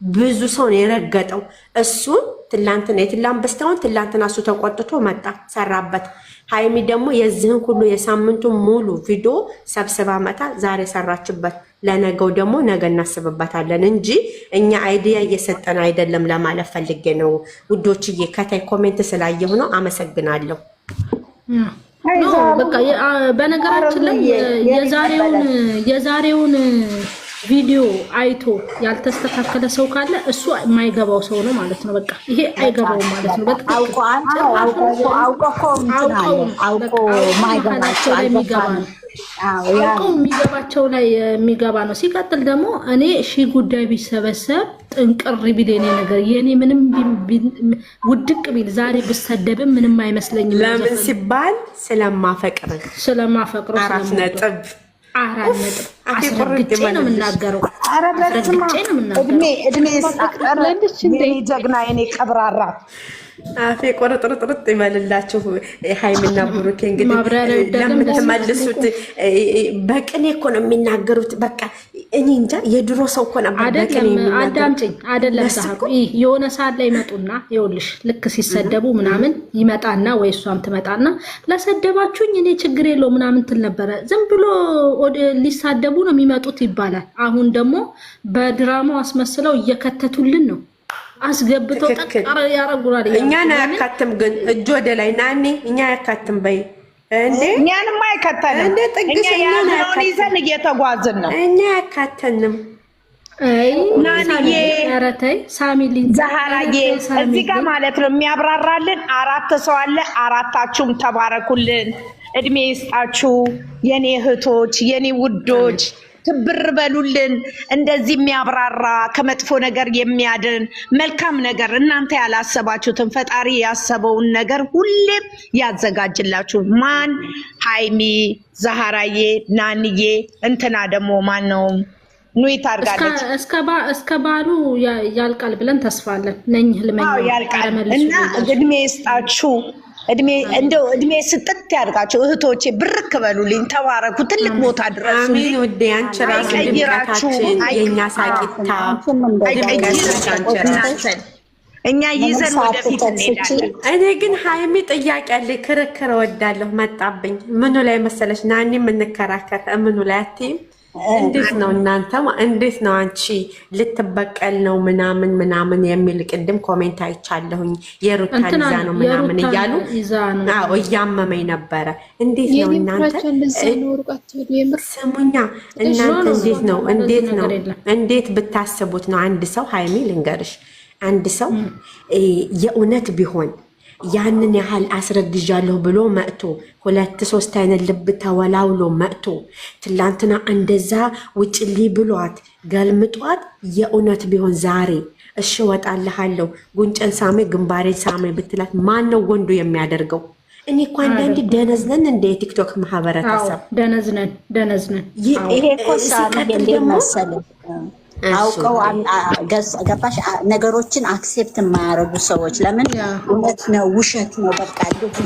ብዙ ሰው ነው የረገጠው። እሱን ትላንትና የትላንት በስታውን ትላንትና እሱ ተቆጥቶ መጣ ሰራበት። ሃይሚ ደግሞ የዚህን ሁሉ የሳምንቱን ሙሉ ቪዲዮ ሰብስባ መታ ዛሬ ሰራችበት። ለነገው ደግሞ ነገ እናስብበታለን እንጂ እኛ አይዲያ እየሰጠን አይደለም ለማለት ፈልጌ ነው ውዶችዬ። ከታይ ኮሜንት ስላየሁ ነው። አመሰግናለሁ። በቃ በነገራችን ላይ የዛሬውን ቪዲዮ አይቶ ያልተስተካከለ ሰው ካለ እሱ የማይገባው ሰው ነው ማለት ነው። በቃ ይሄ አይገባውም ማለት ነው። የሚገባቸው ላይ የሚገባ ነው። ሲቀጥል ደግሞ እኔ ጉዳይ ቢሰበሰብ ጥንቅር ቢል የኔ ነገር የኔ ምንም ውድቅ ቢል ዛሬ ብሰደብም ምንም አይመስለኝም። ለምን ሲባል ስለማፈቅር አራት ነጥብ አስረግጬ ነው የምናገረው። እድሜ ጀግና የኔ ቀብራራ አፌ ቆርጥርጥርጥ ይበልላችሁ። ሃይሚና ብሩኬ እንግዲህ ለምትመልሱት በቅኔ እኮ ነው የሚናገሩት። በቃ እኔ እንጃ የድሮ ሰው እኮ ነበር በቅኔ የሚናገሩት። አዳምጪኝ አይደለም ሳይሆን የሆነ ሰዓት ላይ ይመጡና ይኸውልሽ ልክ ሲሰደቡ ምናምን ይመጣና ወይ እሷም ትመጣና ለሰደባችሁኝ እኔ ችግር የለው ምናምን ትል ነበረ። ዝም ብሎ ሊሳደቡ ነው የሚመጡት ይባላል። አሁን ደግሞ በድራማው አስመስለው እየከተቱልን ነው አስገብተው ተቀረ ያረጉራል። እኛን አያካትም ግን እጅ ወደ ላይ ናኒ እኛ አያካትም በይ እንዴ እኛንም አይከተንም እንዴ ጥግሽ እኛን ይዘን እየተጓዝን ነው። እኛ አያካተንም። ናኒዬ አረታይ ሳሚሊን ዛሃራዬ እዚህ ጋር ማለት ነው የሚያብራራልን አራት ሰው አለ። አራታችሁም ተባረኩልን፣ እድሜ ይስጣችሁ የኔ እህቶች የኔ ውዶች። ትብር በሉልን። እንደዚህ የሚያብራራ ከመጥፎ ነገር የሚያድን መልካም ነገር እናንተ ያላሰባችሁትን ፈጣሪ ያሰበውን ነገር ሁሌም ያዘጋጅላችሁ። ማን ሃይሚ፣ ዛሃራዬ፣ ናንዬ እንትና ደግሞ ማን ነው ኑይት አርጋለች። እስከ ባሉ ያልቃል ብለን ተስፋለን። ነኝ ህልመኛ ያልቃል እና እድሜ ይስጣችሁ። እድሜ ስጥት ያድርጋችሁ እህቶቼ። ብርክ በሉልኝ፣ ተባረኩ፣ ትልቅ ቦታ ድረሱ። አሜን። ወደ አንቺ ራስ ድምቀታችን የኛ ሳቂታ እኛ ይዘን ወደፊት እንሄዳለን። እኔ ግን ሃይሚ ጥያቄ አለ፣ ክርክር እወዳለሁ። መጣብኝ። ምኑ ላይ መሰለሽ ናኒ የምንከራከር ምኑ ላይ አትይም? እንዴት ነው እናንተ እንዴት ነው አንቺ ልትበቀል ነው ምናምን የሚል ቅድም ኮሜንት አይቻለሁኝ። የሩታ ሊዛ ነው ምናምን እያሉ እያመመኝ ነበረ። እንዴት ነው እናንተ ስሙኛ፣ እናንተ እንዴት ብታስቡት ነው? አንድ ሰው ሃይሚ ልንገርሽ፣ አንድ ሰው የእውነት ቢሆን ያንን ያህል አስረግዣለሁ ብሎ መጥቶ 2-3 አይነት ልብ ተወላውሎ መጥቶ ትላንትና እንደዛ ውጭሊ ብሏት ገልምጧት የእውነት ቢሆን ዛሬ እሺ ወጣልሃለሁ ጉንጨን ሳሜ ግንባሬን ሳሜ ብትላት ማን ነው ወንዱ የሚያደርገው? እኔ እኮ አንዳንዴ ደነዝነን እንደ የቲክቶክ ማህበረተሰብ ደነዝነን ይሄ እኮ ሳሚ እንደመሰለ አውቀው ገባሽ ነገሮችን አክሴፕት የማያደርጉ ሰዎች ለምን እውነት ነው ውሸት ነው በቃ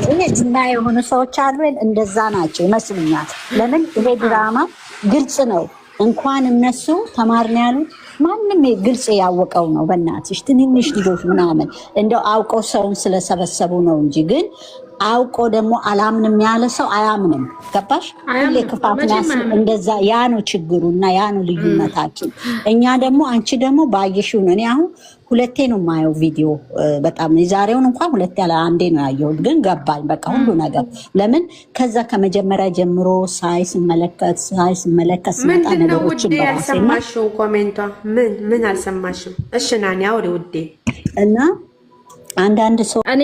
ይሄ ጅና የሆኑ ሰዎች አሉ። እንደዛ ናቸው ይመስሉኛል። ለምን ይሄ ድራማ ግልጽ ነው። እንኳን እነሱ ተማርን ያሉት ማንም ግልጽ ያወቀው ነው። በእናትሽ ትንንሽ ልጆች ምናምን እንደው አውቀው ሰውን ስለሰበሰቡ ነው እንጂ ግን አውቆ ደግሞ አላምንም ያለ ሰው አያምንም። ገባሽ? ሁሌ ክፋት እንደዛ ያ ነው ችግሩና ያ ነው ልዩነታችን። እኛ ደግሞ አንቺ ደግሞ ባየሽው ነው። እኔ አሁን ሁለቴ ነው የማየው ቪዲዮ። በጣም የዛሬውን እንኳን ሁለቴ ያለ አንዴ ነው ያየሁት፣ ግን ገባኝ በቃ ሁሉ ነገር። ለምን ከዛ ከመጀመሪያ ጀምሮ ስመለከት ስመጣ ነገሮችን ያልሰማሽው ኮሜንቷ ምን አልሰማሽም? እሺ ናኒ አውሪ ውዴ። እና አንዳንድ ሰው እኔ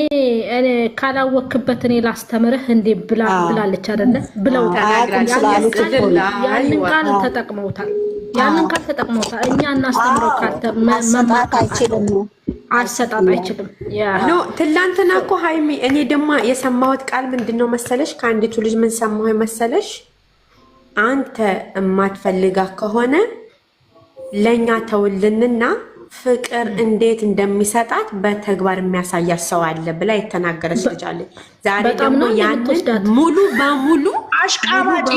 ካላወክበት እኔ ላስተምርህ እንዴ ብላለች አይደለ? ብለውታል። ያንን ቃል ተጠቅመውታል። እኛ እናስተምረው መማት አይችልም አሰጣጥ አይችልም። ኖ ትላንትና እኮ ሃይሚ እኔ ደግሞ የሰማሁት ቃል ምንድነው መሰለሽ? ከአንዲቱ ልጅ ምን ሰማሁ መሰለሽ? አንተ የማትፈልጋ ከሆነ ለኛ ተውልንና ፍቅር እንዴት እንደሚሰጣት በተግባር የሚያሳያት ሰው አለ ብላ የተናገረች ልጅ አለች። ዛሬ ደግሞ ያንን ሙሉ በሙሉ አሽቃባጭ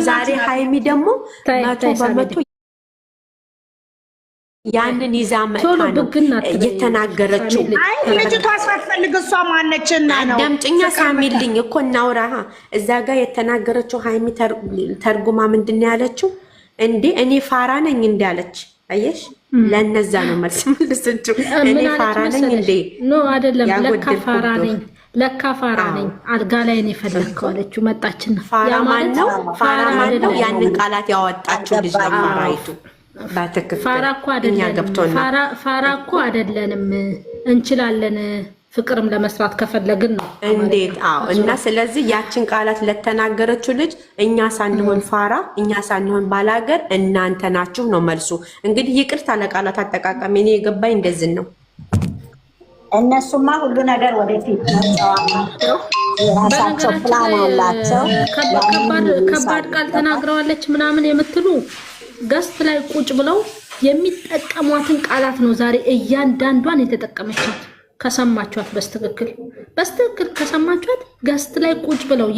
ዛሬ ሃይሚ ደግሞ 100% ያንን ይዛ መጥታ ነው የተናገረችው። አይ ልጅቷ ሳትፈልግ እሷ ማነችና ነው ደምጭኛ ሳሚልኝ እኮ እናውራ። እዛ ጋር የተናገረችው ሃይሚ ተርጉማ ምንድን ነው ያለችው? እንዴ እኔ ፋራ ነኝ እንዳለች አየሽ። ለነዛ ነው መልስ መልስችሁ። እኔ ፋራ ነኝ እንዴ? ኖ አይደለም። ለካ ፋራ ነኝ አልጋ ላይ ነው የፈለግከው አለችው። መጣችና ፋራ ማን ነው? ፋራ ማን ነው? ያንን ቃላት ያወጣችው ልጅ ነው ፋራይቱ። ፋራ እኮ አይደለንም፣ እንችላለን ፍቅርም ለመስራት ከፈለግን ነው። እንዴት? አዎ። እና ስለዚህ ያችን ቃላት ለተናገረችው ልጅ እኛ ሳንሆን ፋራ፣ እኛ ሳንሆን ባላገር እናንተ ናችሁ ነው መልሱ። እንግዲህ ይቅርታ ለቃላት አጠቃቀም እኔ የገባኝ እንደዚህ ነው። እነሱማ ሁሉ ነገር ወደፊት ነው። የራሳቸው ፕላን አላቸው። ከባድ ቃል ተናግረዋለች ምናምን የምትሉ ገስት ላይ ቁጭ ብለው የሚጠቀሟትን ቃላት ነው ዛሬ እያንዳንዷን የተጠቀመቻት። ከሰማችኋት በስትክክል ከሰማችኋት ገስት ላይ ቁጭ ብለው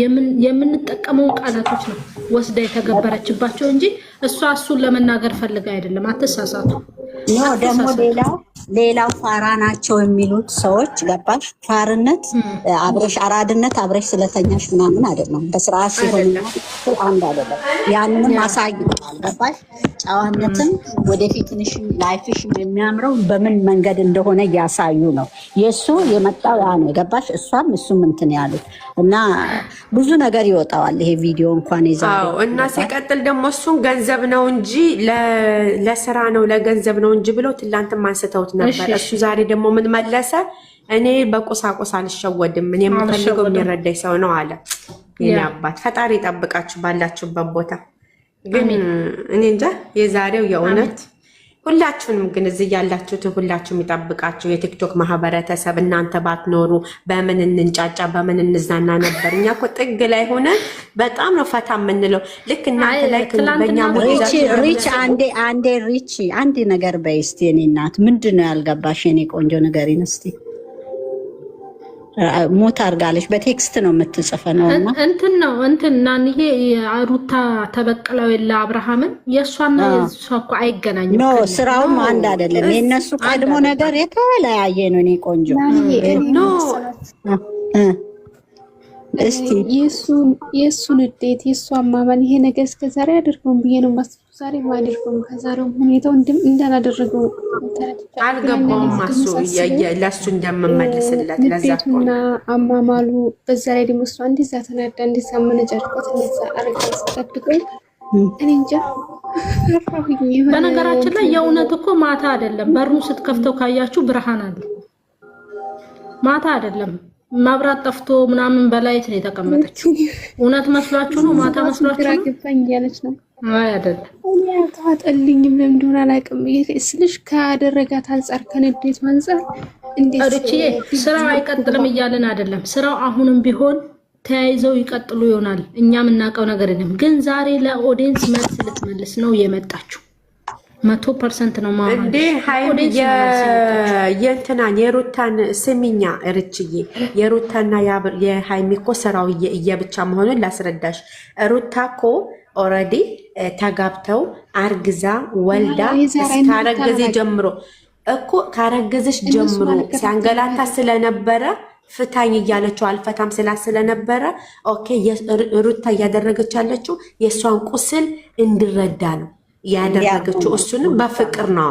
የምንጠቀመውን ቃላቶች ነው ወስዳ የተገበረችባቸው እንጂ እሱን ለመናገር ፈልጋ አይደለም። አትሳሳቱ። ደግሞ ሌላው ፋራ ናቸው የሚሉት ሰዎች ገባሽ? ፋርነት አብረሽ አራድነት አብረሽ ስለተኛሽ ምናምን አይደለም። በስርዓት ሲሆን አንድ አይደለም። ያንንም አሳይቷል። ገባሽ? ጨዋነትም ወደፊትሽ ላይፍሽ የሚያምረው በምን መንገድ እንደሆነ እያሳዩ ነው። የሱ የመጣው ያ ነው። ገባሽ? እሱም እንትን ያሉት እና ብዙ ነገር ይወጣዋል ይሄ ቪዲዮ እንኳን ይዛው እና ሲቀጥል ደግሞ እሱን ገንዘብ ነው እንጂ ለስራ ነው ለገንዘብ ነው እንጂ ብለው ትላንትም አንስተውት ነበር። እሱ ዛሬ ደግሞ ምን መለሰ? እኔ በቁሳቁስ አልሸወድም፣ እኔ የምፈልገው የሚረዳኝ ሰው ነው አለ። የኔ አባት ፈጣሪ ይጠብቃችሁ ባላችሁበት ቦታ። ግን እኔ እንጃ የዛሬው የእውነት ሁላችሁንም ግን እዚህ ያላችሁትን ሁላችሁም ይጠብቃችሁ። የቲክቶክ ማህበረተሰብ እናንተ ባትኖሩ በምን እንንጫጫ በምን እንዝናና ነበር። እኛ እኮ ጥግ ላይ ሆነ በጣም ነው ፈታ የምንለው። ልክ እናንተ ላይ በእኛ ሪች አንዴ ነገር በይ እስቲ። የኔ እናት ምንድን ነው ያልገባሽ? የኔ ቆንጆ ነገር ይነስቲ ሞት አርጋለች። በቴክስት ነው የምትጽፈ ነው እንትና ይሄ ሩታ ተበቅለው የለ አብርሃምን የእሷና የእሷ እኮ አይገናኝም። ኖ ስራውም አንድ አይደለም። የእነሱ ቀድሞ ነገር የተለያየ ነው። እኔ ቆንጆ ኖ እስቲ የእሱን ውዴት የእሱ አማመን ይሄ ነገር እስከዛሬ አድርገውን ብዬ ነው ማስቡ። ዛሬ ማድርገው ከዛሬው ሁኔታው እንዳላደረገው አልገባውም። ማሱ ለሱ እንደምመልስለት ለዛና አማማሉ በዛ ላይ ደግሞ እሷ እንደዛ ተናዳ እንደዛ መነጫጭቆት እንደዛ አረጋ ተጠብቀኝ እኔ እንጃ። በነገራችን ላይ የእውነት እኮ ማታ አይደለም። በሩን ስትከፍተው ካያችሁ ብርሃን አለ። ማታ አይደለም። ማብራት ጠፍቶ ምናምን በላይት ነው የተቀመጠችው። እውነት መስሏችሁ ነው? ማታ መስሏችሁ ነው? ግፋኝ ያለች ነው። አይ አይደለም። እኔ አታጠልኝም ለምን እንደሆነ አላውቅም። ስልሽ ካደረጋት አንፃር ከንዴት አንፃር እንዴት ስራው አይቀጥልም እያለን አይደለም። ስራው አሁንም ቢሆን ተያይዘው ይቀጥሉ ይሆናል። እኛ የምናውቀው ነገር የለም። ግን ዛሬ ለኦዲየንስ መልስ ልትመልስ ነው የመጣችው። 100% ነው ማለት እንዴ ሃይሚ የእንትናን የሩታን ስሚኛ እርችዬ የሩታና የሃይሚ እኮ ስራው እየብቻ መሆኑን ላስረዳሽ። ሩታ እኮ ኦልሬዲ ተጋብተው አርግዛ ወልዳ ካረገዘ ጀምሮ እኮ ካረገዘሽ ጀምሮ ሲያንገላታ ስለነበረ ፍታኝ እያለችው አልፈታም ስለነበረ ኦኬ ሩታ እያደረገች ያለችው የእሷን ቁስል እንድረዳ ነው ያደረገችው። እሱንም በፍቅር ነው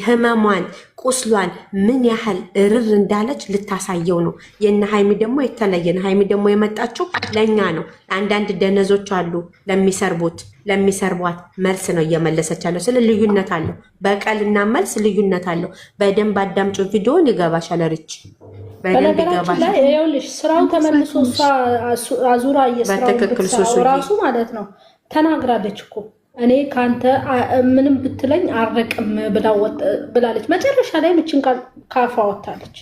ህመሟን ቁስሏን ምን ያህል እርር እንዳለች ልታሳየው ነው። የነ ሃይሚ ደግሞ የተለየ ነው። ሃይሚ ደግሞ የመጣችው ለኛ ነው። አንዳንድ ደነዞች አሉ ለሚሰርቧት መልስ ነው እየመለሰች ያለው። ስለ ልዩነት አለው። በቀልና መልስ ልዩነት አለው። በደንብ አዳምጪ። ቪዲዮን ይገባሻል። ርች በደንብ ይገባሻል። ይኸውልሽ ስራው ተመልሶ እሷ አዙራ እየሰራው ራሱ ማለት ነው ተናግራለች እኮ እኔ ካንተ ምንም ብትለኝ አረቅም ብላለች። መጨረሻ ላይ ምችን ካፋ አወጣለች።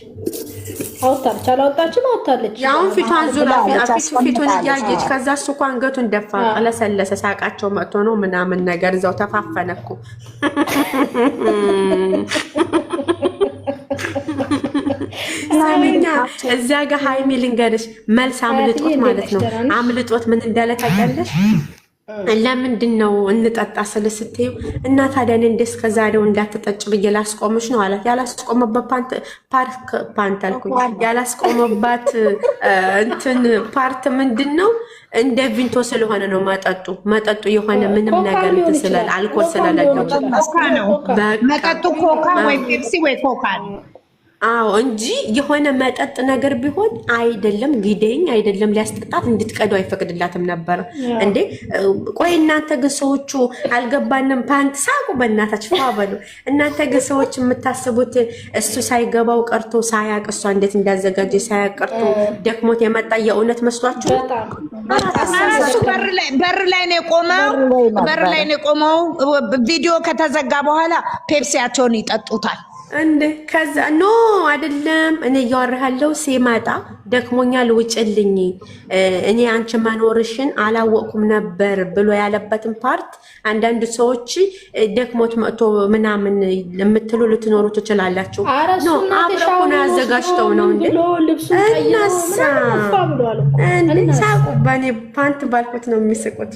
አላወጣችም? አወጣለች። ያውን ፊቷን ዙራ ፊቱን እያየች ከዛ እሱ እኮ አንገቱን ደፋ ቀለሰለሰ። ሳቃቸው መጥቶ ነው ምናምን ነገር እዛው ተፋፈነኩ። ሳሚኛ እዛ ጋር ሃይሚ ልንገርሽ መልስ አምልጦት ማለት ነው። አምልጦት ምን እንዳለ ታውቂያለሽ? ለምንድን ነው እንጠጣ ስለስትዩ እና ታዲያ እንደ እስከ ዛሬው እንዳትጠጭ ብዬ ላስቆምሽ ነው አላት። ያላስቆመበት ፓንት አልኩኝ። ያላስቆመባት እንትን ፓርት ምንድን ነው? እንደ ቪንቶ ስለሆነ ነው መጠጡ የሆነ ምንም ነገር ስላል አልኮል ስለሌለው መጠጡ ኮካ ወይ ፔፕሲ ወይ ኮካ ነው። አዎ እንጂ የሆነ መጠጥ ነገር ቢሆን አይደለም ግዴኝ አይደለም ሊያስጠጣት እንድትቀደው አይፈቅድላትም ነበር እንዴ። ቆይ እናንተ ግን ሰዎቹ አልገባንም። ፓንት ሳቁ በእናታችሁ ፋበሉ። እናንተ ግን ሰዎች የምታስቡት እሱ ሳይገባው ቀርቶ ሳያቅ እሷ እንዴት እንዳዘጋጀ ሳያቅ ቀርቶ ደክሞት የመጣ የእውነት መስሏችሁ? እሱ በር ላይ ነው የቆመው። ቪዲዮ ከተዘጋ በኋላ ፔፕሲያቸውን ይጠጡታል እንዴ። ከዛ ኖ አይደለም እኔ እያወራለሁ ሲመጣ ደክሞኛል ውጭልኝ እኔ አንቺ መኖርሽን አላወቅኩም ነበር ብሎ ያለበትን ፓርት አንዳንድ ሰዎች ደክሞት መጥቶ ምናምን የምትሉ ልትኖሩ ትችላላችሁ። ኖ አብረው ነው ያዘጋጅተው ነው እንዴ። እናሳ እንዴ ሳቁ በኔ ፓንት ባልኩት ነው የሚስቁት።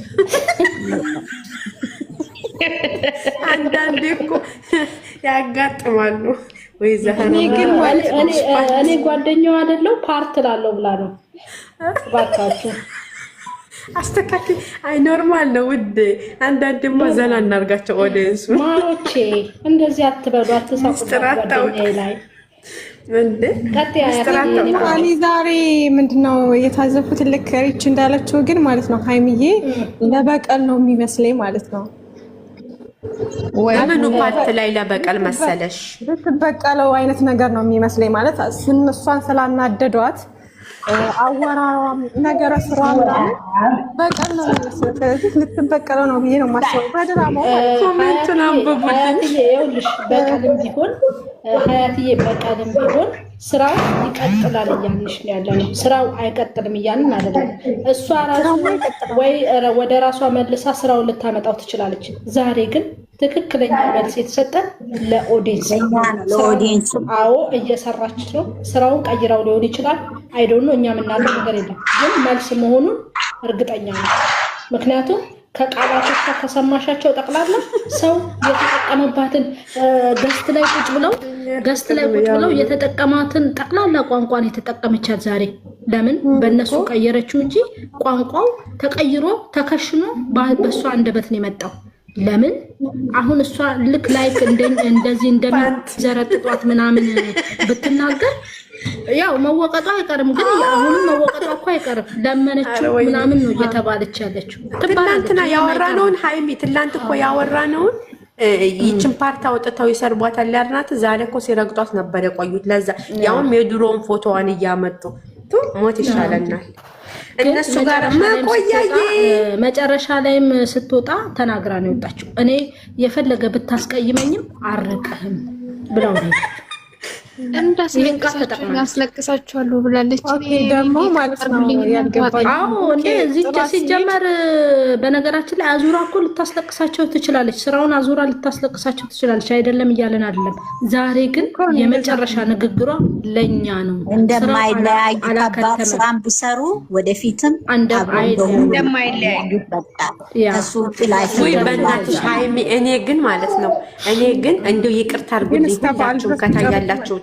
አንዳንዴ እኮ ያጋጥማሉ። ወይ ዘህነ እኔ ጓደኛው አይደለው ፓርት ላለው ብላ ነው ባካችሁ አስተካክል። አይ ኖርማል ነው ውድ። አንዳንዴ ደግሞ ዘና እናርጋቸው ኦዲየንሱ። ማሮቼ እንደዚህ አትበሉ፣ አትሳቁ ጓደኛዬ ላይ እንዴ። እኔ ዛሬ ምንድነው የታዘብኩት ልክ ሪች እንዳለችው ግን ማለት ነው ሃይሚዬ ለበቀል ነው የሚመስለኝ ማለት ነው። ምኑ ፓርት ላይ ለበቀል መሰለሽ? ልትበቀለው አይነት ነገር ነው የሚመስለኝ ማለት እሷን ስላናደዷት አወራሯም ነገረ ስራዋ በቀል ነው የሚመስለው። ስለዚህ ልትበቀለው ነው ብዬ ነው የማስበው። በድራማው ኮሜንቱን አንብቡልኝ። ይኸውልሽ በቀልም ቢሆን ሀያትዬ በቀልም ቢሆን ስራው ይቀጥላል እያልንሽ ነው ያለ ነው። ስራው አይቀጥልም እያልን አይደለም። እሷ ራሱ ወይ ወደ ራሷ መልሳ ስራውን ልታመጣው ትችላለች። ዛሬ ግን ትክክለኛ መልስ የተሰጠን ለኦዲየንስ። አዎ እየሰራች ነው። ስራውን ቀይራው ሊሆን ይችላል። አይዶን ነው እኛ የምናለው ነገር የለም። ግን መልስ መሆኑን እርግጠኛ ነው። ምክንያቱም ከቃላቶቿ ከሰማሻቸው ጠቅላላ ሰው የተጠቀመባትን ገስት ላይ ቁጭ ብለው የተጠቀማትን ጠቅላላ ቋንቋን የተጠቀመቻት ዛሬ ለምን በእነሱ ቀየረችው እንጂ ቋንቋው ተቀይሮ ተከሽኖ በእሷ አንደበት ነው የመጣው። ለምን አሁን እሷ ልክ ላይክ እንደዚህ እንደሚዘረጥጧት ምናምን ብትናገር ያው መወቀጧ አይቀርም። ግን አሁንም መወቀጧ እኮ አይቀርም። ለመነችው ምናምን ነው እየተባለች ያለችው። ትላንትና ያወራነውን ሃይሚ ትላንት እኮ ያወራነውን ይችን ፓርት አውጥተው ይሰርቧታል ያልናት ዛሬ እኮ ሲረግጧት ነበር የቆዩት። ለዛ ያውም የድሮውን ፎቶዋን እያመጡ ሞት ይሻለናል እነሱ ጋር መቆያዬ። መጨረሻ ላይም ስትወጣ ተናግራ ነው የወጣችው። እኔ የፈለገ ብታስቀይመኝም አርቀህም ብለው ነው እንዳስለቅሳችኋለሁ ብላለች። ደግሞ ማለት ነው ያልገባኝ። እንዴ እዚህ ሲጀመር በነገራችን ላይ አዙራ እኮ ልታስለቅሳቸው ትችላለች። ስራውን አዙራ ልታስለቅሳቸው ትችላለች። አይደለም እያለን አይደለም። ዛሬ ግን የመጨረሻ ንግግሯ ለኛ ነው። እንደማይለያዩ ከባድ ስራም ቢሰሩ ወደፊትም እንደማይለያዩ እሱ ላይ በእናትሽ ሃይሚ እኔ ግን ማለት ነው እንደው ይቅርታ አድርጉልኝ ሁላችሁም ከታያላችሁ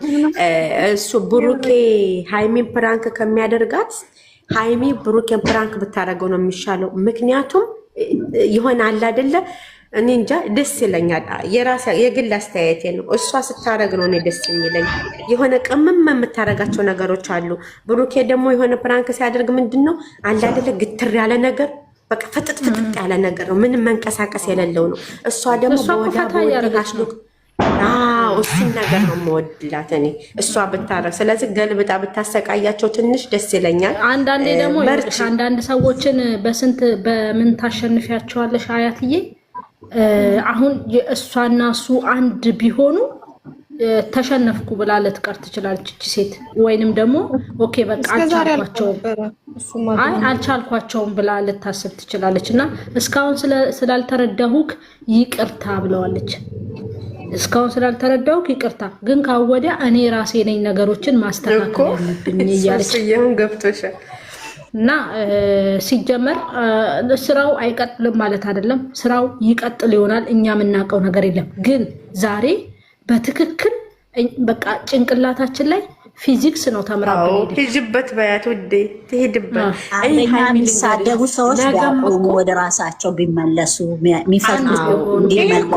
እሱ ብሩኬ ሃይሚን ፕራንክ ከሚያደርጋት ሃይሚ ብሩኬን ፕራንክ ብታደርገው ነው የሚሻለው። ምክንያቱም ይሆን አለ አይደለ እኔ እንጃ ደስ ይለኛል። የግል አስተያየቴ ነው። እሷ ስታረግ ነው እኔ ደስ የሚለኝ። የሆነ ቅምም የምታረጋቸው ነገሮች አሉ። ብሩኬ ደግሞ የሆነ ፕራንክ ሲያደርግ ምንድነው አለ አይደለ ግትር ያለ ነገር በቃ ፍጥጥ ያለ ነገር ነው። ምንም መንቀሳቀስ የሌለው ነው። እሷ ደግሞ በወዳጅ እሱን ነገር ነው የምወድላት እኔ እሷ ብታረግ። ስለዚህ ገልብጣ ብታሰቃያቸው ትንሽ ደስ ይለኛል። አንዳንዴ ደግሞ አንዳንድ ሰዎችን በምን ታሸንፊያቸዋለሽ አያትዬ? አሁን እሷና እሱ አንድ ቢሆኑ ተሸነፍኩ ብላ ልትቀር ትችላለች እቺ ሴት። ወይንም ደግሞ ኦኬ በቃ አልቻልኳቸውም ብላ ልታስብ ትችላለች። እና እስካሁን ስላልተረዳሁክ ይቅርታ ብለዋለች። እስካሁን ስላልተረዳሁክ ይቅርታ፣ ግን ካወዲያ እኔ ራሴ ነኝ ነገሮችን ማስተካከል ያለብኝ እያለች ይሁን ገብቶሻል። እና ሲጀመር ስራው አይቀጥልም ማለት አይደለም። ስራው ይቀጥል ይሆናል። እኛ የምናውቀው ነገር የለም። ግን ዛሬ በትክክል በቃ ጭንቅላታችን ላይ ፊዚክስ ነው ተምራብን። ትሄድበት በያት ውዴ ትሄድበት። የሚሳደቡ ሰዎች ቢያቆሙ ወደ ራሳቸው ቢመለሱ የሚፈልጉ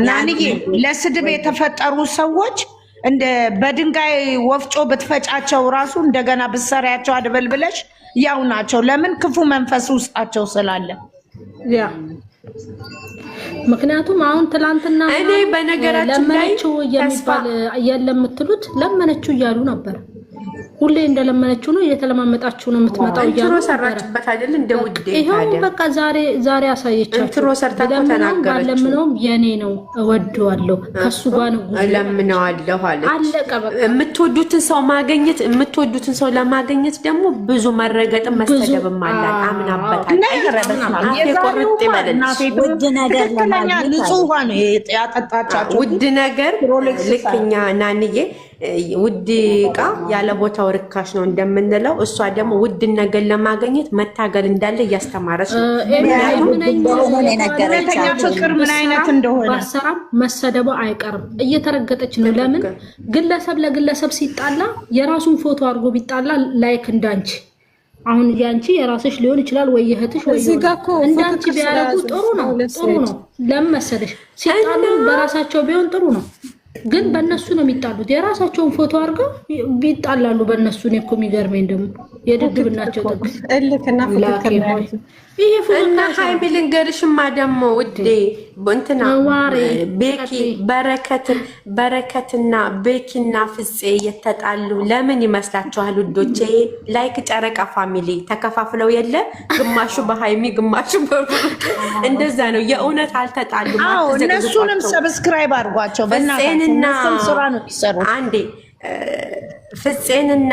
ናንዬ ለስድብ የተፈጠሩ ሰዎች እንደ በድንጋይ ወፍጮ ብትፈጫቸው ራሱ እንደገና ብትሰሪያቸው አድበልብለሽ ያው ናቸው። ለምን? ክፉ መንፈስ ውስጣቸው ስላለ። ያ ምክንያቱም አሁን ትላንትና እኔ በነገራችን ላይ ለመነችው የሚባል የለም የምትሉት ለመነችው እያሉ ነበር። ሁሌ እንደለመነችው ነው እየተለማመጣችሁ ነው የምትመጣው እያሉ እንትሮ ሰራችበት አይደል? እንደ ውዴ ይሄው በቃ ዛሬ አሳየቻችሁ። እንትሮ ሰርታ ተናገረች። ለምነውም የኔ ነው እወደዋለሁ ከሱ ጋር ነው ለምነዋለሁ አለች። አለቀ በቃ። የምትወዱትን ሰው ለማግኘት ደግሞ ብዙ መረገጥም መስተደብም አላት። አምናበታል። ውድ ነገር ንጹህ ነው ያጠጣቻቸው። ውድ ነገር ልክኛ ናንዬ ውድ እቃ ያለ ቦታው ርካሽ ነው እንደምንለው፣ እሷ ደግሞ ውድ ነገር ለማግኘት መታገል እንዳለ እያስተማረች ነው። ፍቅር ምን አይነት እንደሆነ ባሰራም መሰደቧ አይቀርም። እየተረገጠች ነው። ለምን ግለሰብ ለግለሰብ ሲጣላ የራሱን ፎቶ አድርጎ ቢጣላ ላይክ እንዳንቺ አሁን ያንቺ የራስሽ ሊሆን ይችላል ወይ የህትሽ ወይ እንዳንቺ ቢያረጉ ጥሩ ነው። ለምን መሰለሽ ሲጣሉ በራሳቸው ቢሆን ጥሩ ነው። ግን በእነሱ ነው የሚጣሉት። የራሳቸውን ፎቶ አድርገው ቢጣላሉ በእነሱ። እኔ እኮ የሚገርመኝ ደግሞ የድድብናቸው ጥግ እልክና ፍቅር ይሄ እና ሀይሚ ልንገርሽማ ደግሞ ውዴ እንትና ቤኪ በረከትና ቤኪና ፍፄ የተጣሉ ለምን ይመስላችኋል ውዶቼ? ላይክ ጨረቃ ፋሚሊ ተከፋፍለው የለ ግማሹ በሀይሚ ግማሹ በብሩክ እንደዛ ነው። የእውነት አልተጣሉም። እነሱንም ሰብስክራይብ አድርጓቸው በእናታችን ስራ ነው የሚሰሩት። አንዴ ፍፄንና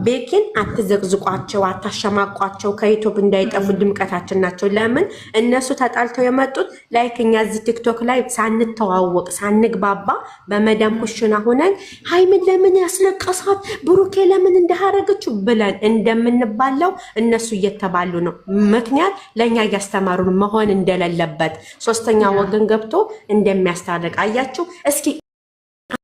ቤኪን አትዘቅዝቋቸው፣ አታሸማቋቸው። ከዩቱብ እንዳይጠፉ ድምቀታችን ናቸው። ለምን እነሱ ተጣልተው የመጡት ላይክ እኛ እዚህ ቲክቶክ ላይ ሳንተዋወቅ ሳንግባባ በመዳም ኩሽና ሆነን ሀይምን ለምን ያስለቀሳት ብሩኬ ለምን እንዳረገችው ብለን እንደምንባለው እነሱ እየተባሉ ነው። ምክንያት ለእኛ እያስተማሩን መሆን እንደሌለበት ሶስተኛ ወገን ገብቶ እንደሚያስታርቅ አያችሁ። እስኪ